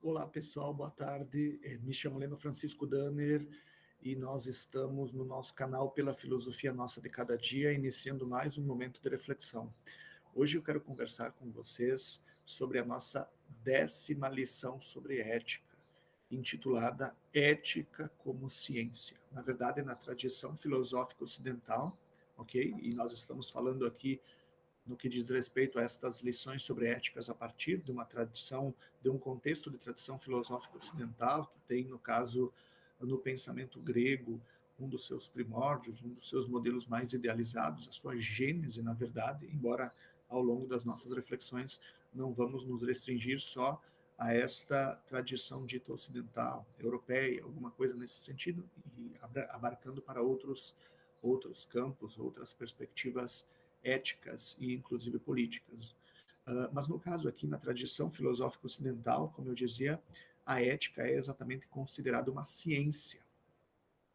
Olá pessoal, boa tarde. Me chamo Leno Francisco Danner e nós estamos no nosso canal Pela Filosofia Nossa de Cada Dia, iniciando mais um momento de reflexão. Hoje eu quero conversar com vocês sobre a nossa 10ª lição sobre ética, intitulada Ética como Ciência. Na verdade, na tradição filosófica ocidental, ok? E nós estamos falando aqui no que diz respeito a estas lições sobre éticas a partir de uma tradição, de um contexto de tradição filosófica ocidental, que tem, no caso, no pensamento grego, um dos seus primórdios, um dos seus modelos mais idealizados, a sua gênese, na verdade, embora ao longo das nossas reflexões não vamos nos restringir só a esta tradição dita ocidental, europeia, alguma coisa nesse sentido, e abarcando para outros campos, outras perspectivas éticas e inclusive políticas. Mas no caso aqui, na tradição filosófica ocidental, como eu dizia, a ética é exatamente considerada uma ciência.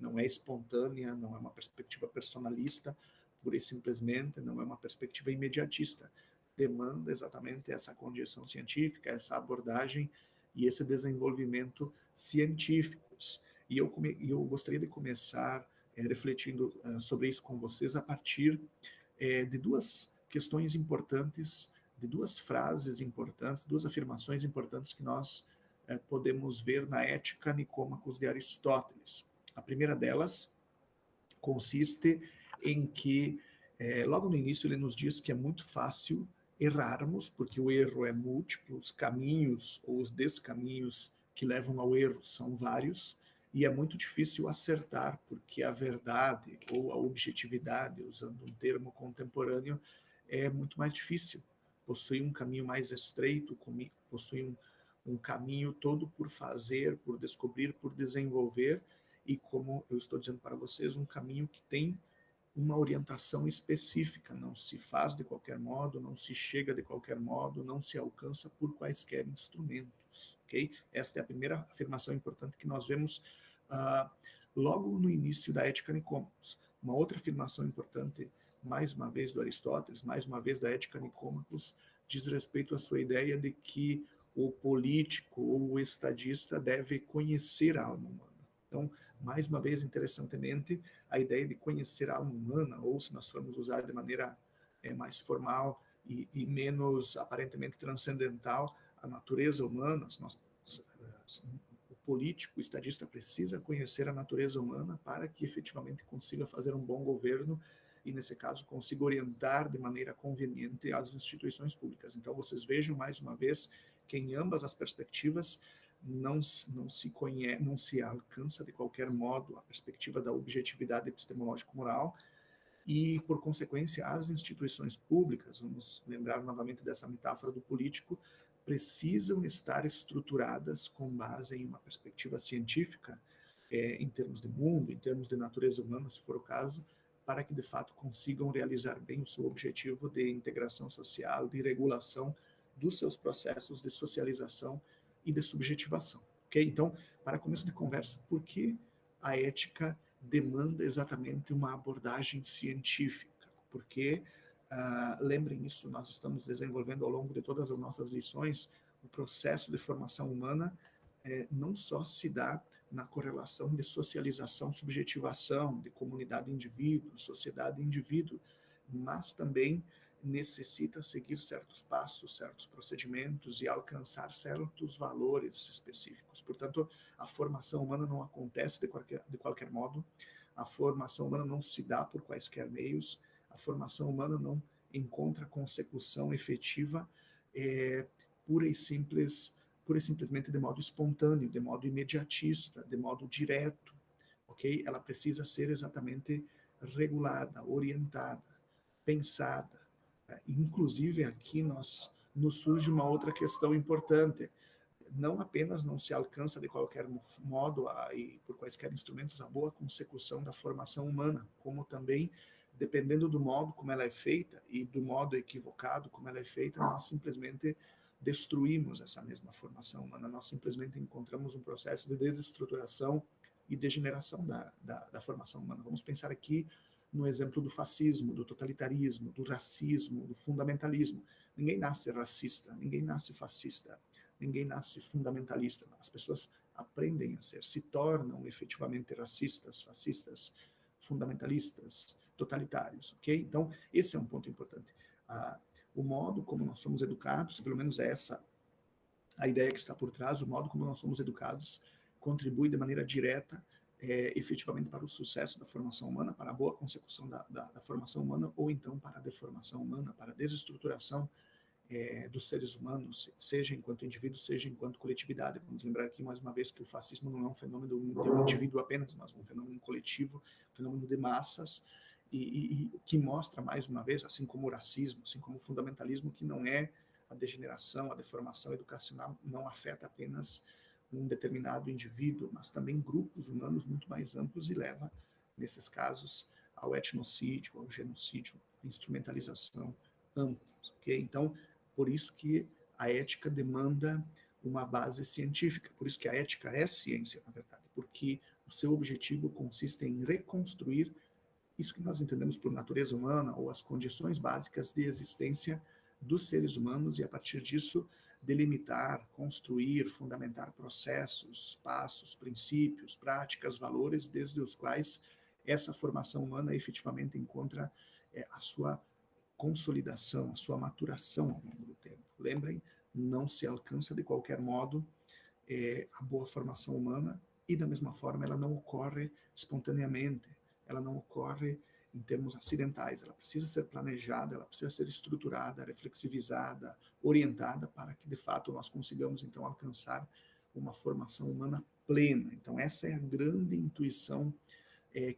Não é espontânea, não é uma perspectiva personalista, pura e simplesmente, não é uma perspectiva imediatista. Demanda exatamente essa condição científica, essa abordagem e esse desenvolvimento científicos. E eu gostaria de começar refletindo sobre isso com vocês a partir de duas questões importantes, de duas frases importantes, duas afirmações importantes que nós podemos ver na Ética Nicômacos de Aristóteles. A primeira delas consiste em que, logo no início, ele nos diz que é muito fácil errarmos, porque o erro é múltiplo, os caminhos ou os descaminhos que levam ao erro são vários, e é muito difícil acertar, porque a verdade ou a objetividade, usando um termo contemporâneo, é muito mais difícil. Possui um caminho mais estreito, possui um caminho todo por fazer, por descobrir, por desenvolver, e como eu estou dizendo para vocês, um caminho que tem uma orientação específica, não se faz de qualquer modo, não se chega de qualquer modo, não se alcança por quaisquer instrumentos, ok? Esta é a primeira afirmação importante que nós vemos logo no início da Ética Nicômacos. Uma outra afirmação importante, mais uma vez do Aristóteles, mais uma vez da Ética Nicômacos, diz respeito à sua ideia de que o político ou o estadista deve conhecer a alma humana. Então, mais uma vez, interessantemente, a ideia de conhecer a alma humana, ou se nós formos usar de maneira mais formal e menos aparentemente transcendental, a natureza humana, o político, o estadista precisa conhecer a natureza humana para que efetivamente consiga fazer um bom governo e, nesse caso, consiga orientar de maneira conveniente as instituições públicas. Então, vocês vejam, mais uma vez, que em ambas as perspectivas não se alcança de qualquer modo a perspectiva da objetividade epistemológico-moral e, por consequência, as instituições públicas, vamos lembrar novamente dessa metáfora do político, precisam estar estruturadas com base em uma perspectiva científica, em termos de mundo, em termos de natureza humana, se for o caso, para que, de fato, consigam realizar bem o seu objetivo de integração social, de regulação dos seus processos de socialização e de subjetivação. Okay? Então, para começo de conversa, por que a ética demanda exatamente uma abordagem científica? Porque, lembrem isso, nós estamos desenvolvendo ao longo de todas as nossas lições o processo de formação humana não só se dá na correlação de socialização, subjetivação, de comunidade-indivíduo, sociedade-indivíduo, mas também necessita seguir certos passos, certos procedimentos e alcançar certos valores específicos. Portanto, a formação humana não acontece de qualquer modo, a formação humana não se dá por quaisquer meios, a formação humana não encontra consecução efetiva pura e simplesmente de modo espontâneo, de modo imediatista, de modo direto, ok? Ela precisa ser exatamente regulada, orientada, pensada. Inclusive aqui nos surge uma outra questão importante. Não apenas não se alcança de qualquer modo e por quaisquer instrumentos a boa consecução da formação humana, como também, dependendo do modo como ela é feita e do modo equivocado como ela é feita, nós simplesmente destruímos essa mesma formação humana, nós simplesmente encontramos um processo de desestruturação e degeneração da formação humana. Vamos pensar aqui no exemplo do fascismo, do totalitarismo, do racismo, do fundamentalismo. Ninguém nasce racista, ninguém nasce fascista. ninguém nasce fundamentalista, as pessoas aprendem a ser, se tornam efetivamente racistas, fascistas, fundamentalistas, totalitários, ok? Então, esse é um ponto importante. O modo como nós somos educados, pelo menos essa a ideia que está por trás, o modo como nós somos educados, contribui de maneira direta, efetivamente para o sucesso da formação humana, para a boa consecução da formação humana, ou então para a deformação humana, para a desestruturação dos seres humanos, seja enquanto indivíduo, seja enquanto coletividade. Vamos lembrar aqui mais uma vez que o fascismo não é um fenômeno de um indivíduo apenas, mas um fenômeno coletivo, um fenômeno de massas, e que mostra mais uma vez, assim como o racismo, assim como o fundamentalismo, que não é a degeneração, a deformação educacional não afeta apenas um determinado indivíduo, mas também grupos humanos muito mais amplos e leva, nesses casos, ao etnocídio, ao genocídio, à instrumentalização ampla. Okay? Então, por isso que a ética demanda uma base científica, por isso que a ética é ciência, na verdade, porque o seu objetivo consiste em reconstruir isso que nós entendemos por natureza humana ou as condições básicas de existência dos seres humanos e, a partir disso, delimitar, construir, fundamentar processos, passos, princípios, práticas, valores, desde os quais essa formação humana efetivamente encontra a sua consolidação, a sua maturação ao longo do tempo. Lembrem, não se alcança de qualquer modo a boa formação humana e, da mesma forma, ela não ocorre espontaneamente, ela não ocorre em termos acidentais, ela precisa ser planejada, ela precisa ser estruturada, reflexivizada, orientada para que, de fato, nós consigamos, então, alcançar uma formação humana plena. Então, essa é a grande intuição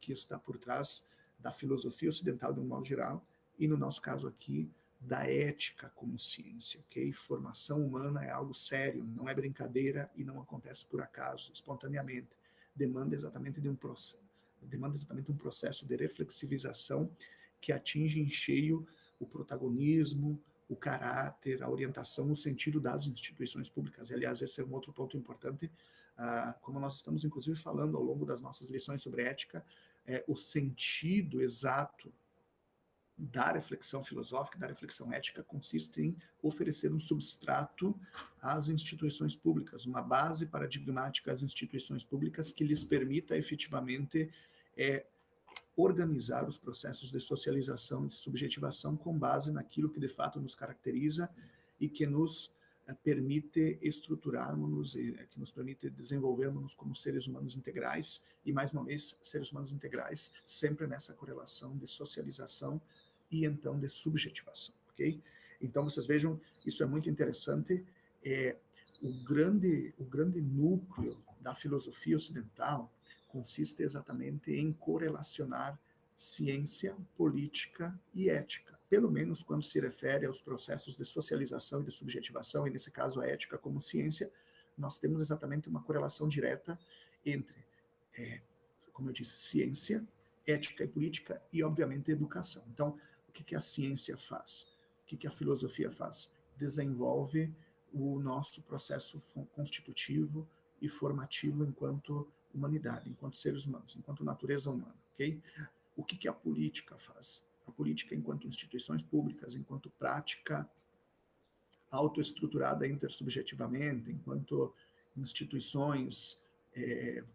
que está por trás da filosofia ocidental, de um modo geral, e, no nosso caso aqui, da ética como ciência, ok? Formação humana é algo sério, não é brincadeira e não acontece por acaso, espontaneamente. Demanda exatamente um processo de reflexivização que atinge em cheio o protagonismo, o caráter, a orientação no sentido das instituições públicas. E, aliás, esse é um outro ponto importante, como nós estamos, inclusive, falando ao longo das nossas lições sobre ética, o sentido exato da reflexão filosófica, da reflexão ética, consiste em oferecer um substrato às instituições públicas, uma base paradigmática às instituições públicas que lhes permita efetivamente organizar os processos de socialização e de subjetivação com base naquilo que de fato nos caracteriza e que nos permite estruturarmos-nos, que nos permite desenvolvermos como seres humanos integrais e, mais uma vez, seres humanos integrais sempre nessa correlação de socialização e, então, de subjetivação, ok? Então, vocês vejam, isso é muito interessante. O grande núcleo da filosofia ocidental consiste exatamente em correlacionar ciência, política e ética, pelo menos quando se refere aos processos de socialização e de subjetivação, e nesse caso a ética como ciência, nós temos exatamente uma correlação direta entre, como eu disse, ciência, ética e política e, obviamente, educação. Então, o que a ciência faz? O que a filosofia faz? Desenvolve o nosso processo constitutivo e formativo enquanto humanidade, enquanto seres humanos, enquanto natureza humana, ok? O que a política faz? A política, enquanto instituições públicas, enquanto prática autoestruturada intersubjetivamente, enquanto instituições,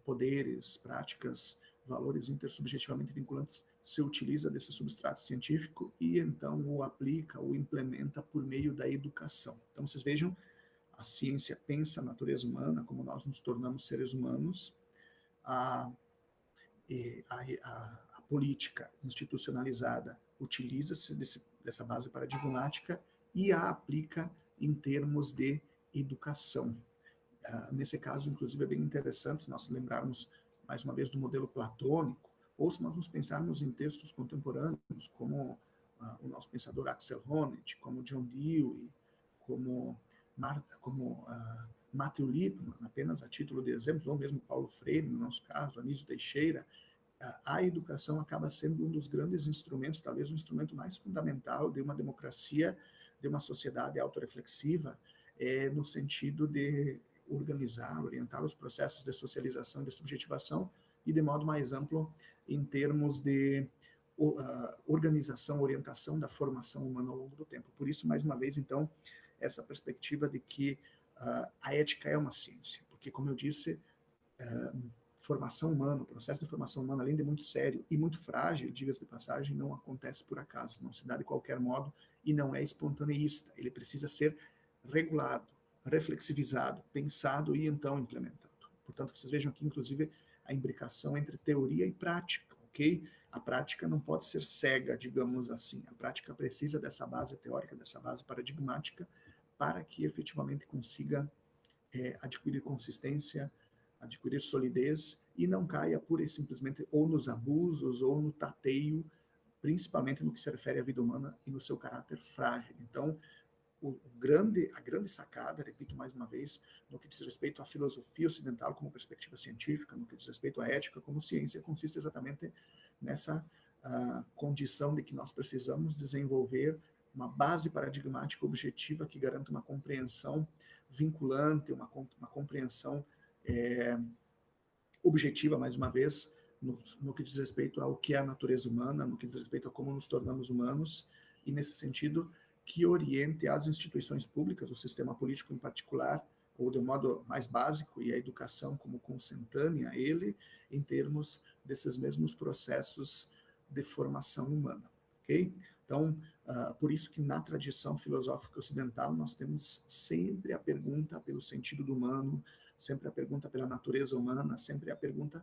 poderes, práticas, valores intersubjetivamente vinculantes, se utiliza desse substrato científico e então o aplica, o implementa por meio da educação. Então, vocês vejam, a ciência pensa a natureza humana, como nós nos tornamos seres humanos, a política institucionalizada utiliza-se dessa base paradigmática e a aplica em termos de educação. Nesse caso, inclusive, é bem interessante se nós lembrarmos, mais uma vez, do modelo platônico, ou se nós nos pensarmos em textos contemporâneos, como o nosso pensador Axel Honneth, como John Dewey, como Matthew Lipman, apenas a título de exemplos, ou mesmo Paulo Freire, no nosso caso, Anísio Teixeira, a educação acaba sendo um dos grandes instrumentos, talvez o instrumento mais fundamental de uma democracia, de uma sociedade autorreflexiva, no sentido de organizar, orientar os processos de socialização e de subjetivação e, de modo mais amplo, em termos de organização, orientação da formação humana ao longo do tempo. Por isso, mais uma vez, então, essa perspectiva de que a ética é uma ciência, porque, como eu disse, formação humana, o processo de formação humana, além de muito sério e muito frágil, diga-se de passagem, não acontece por acaso, não se dá de qualquer modo e não é espontaneísta. Ele precisa ser regulado, reflexivizado, pensado e então implementado. Portanto, vocês vejam aqui, inclusive, a imbricação entre teoria e prática, ok? A prática não pode ser cega, digamos assim. A prática precisa dessa base teórica, dessa base paradigmática, para que efetivamente consiga adquirir consistência, adquirir solidez e não caia pura e simplesmente ou nos abusos ou no tateio, principalmente no que se refere à vida humana e no seu caráter frágil. Então, a grande sacada, repito mais uma vez, no que diz respeito à filosofia ocidental como perspectiva científica, no que diz respeito à ética como ciência, consiste exatamente nessa condição de que nós precisamos desenvolver uma base paradigmática objetiva que garanta uma compreensão vinculante, uma compreensão objetiva, mais uma vez, no que diz respeito ao que é a natureza humana, no que diz respeito a como nos tornamos humanos, e nesse sentido que oriente as instituições públicas, o sistema político em particular, ou de um modo mais básico, e a educação como consentânea a ele, em termos desses mesmos processos de formação humana. Ok? Então, por isso que na tradição filosófica ocidental nós temos sempre a pergunta pelo sentido do humano, sempre a pergunta pela natureza humana, sempre a pergunta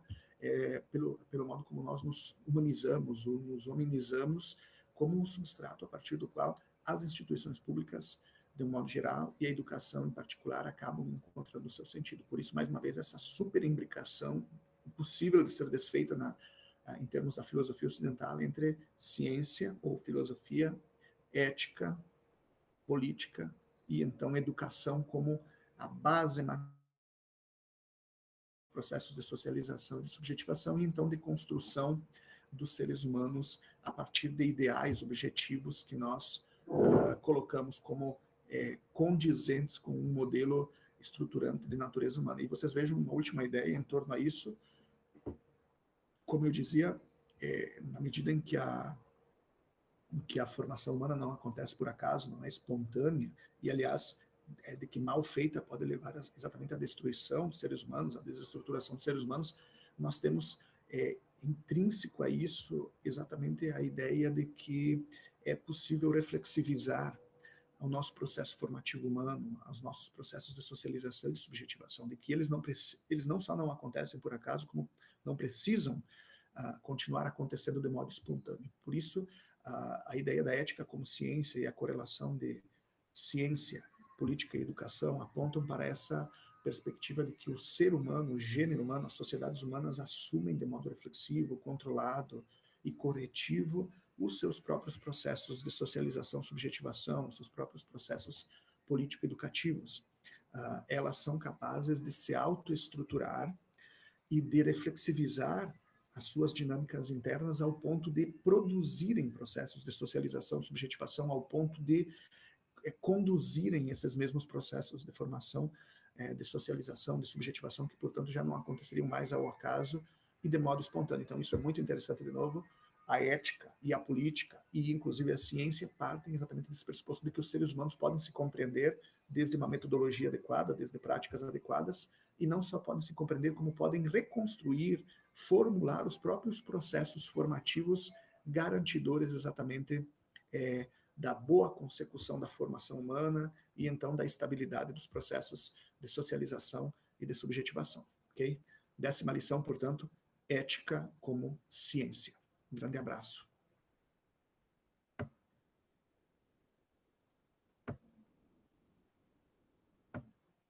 pelo modo como nós nos humanizamos, ou nos hominizamos, como um substrato a partir do qual as instituições públicas, de um modo geral, e a educação em particular, acabam encontrando o seu sentido. Por isso, mais uma vez, essa superimbricação possível de ser desfeita em termos da filosofia ocidental entre ciência ou filosofia, ética, política e, então, educação como a base processos de socialização e de subjetivação e então de construção dos seres humanos a partir de ideais objetivos que nós colocamos como condizentes com um modelo estruturante de natureza humana. E vocês vejam uma última ideia em torno a isso, como eu dizia, na medida em que a formação humana não acontece por acaso, não é espontânea, e aliás, de que mal feita pode levar exatamente à destruição dos seres humanos, à desestruturação dos seres humanos, nós temos intrínseco a isso exatamente a ideia de que é possível reflexivizar o nosso processo formativo humano, os nossos processos de socialização e de subjetivação, de que eles não só não acontecem por acaso, como não precisam continuar acontecendo de modo espontâneo. Por isso, a ideia da ética como ciência e a correlação de ciência, política e educação apontam para essa perspectiva de que o ser humano, o gênero humano, as sociedades humanas assumem de modo reflexivo, controlado e corretivo os seus próprios processos de socialização, subjetivação, os seus próprios processos político-educativos. Elas são capazes de se autoestruturar e de reflexivizar as suas dinâmicas internas ao ponto de produzirem processos de socialização, subjetivação, ao ponto de conduzirem esses mesmos processos de formação, de socialização, de subjetivação, que, portanto, já não aconteceriam mais ao acaso e de modo espontâneo. Então, isso é muito interessante, de novo. A ética e a política, e inclusive a ciência, partem exatamente desse pressuposto de que os seres humanos podem se compreender desde uma metodologia adequada, desde práticas adequadas, e não só podem se compreender, como podem reconstruir, formular os próprios processos formativos garantidores exatamente da boa consecução da formação humana e então da estabilidade dos processos de socialização e de subjetivação. Ok? 10ª lição, portanto, ética como ciência. Um grande abraço.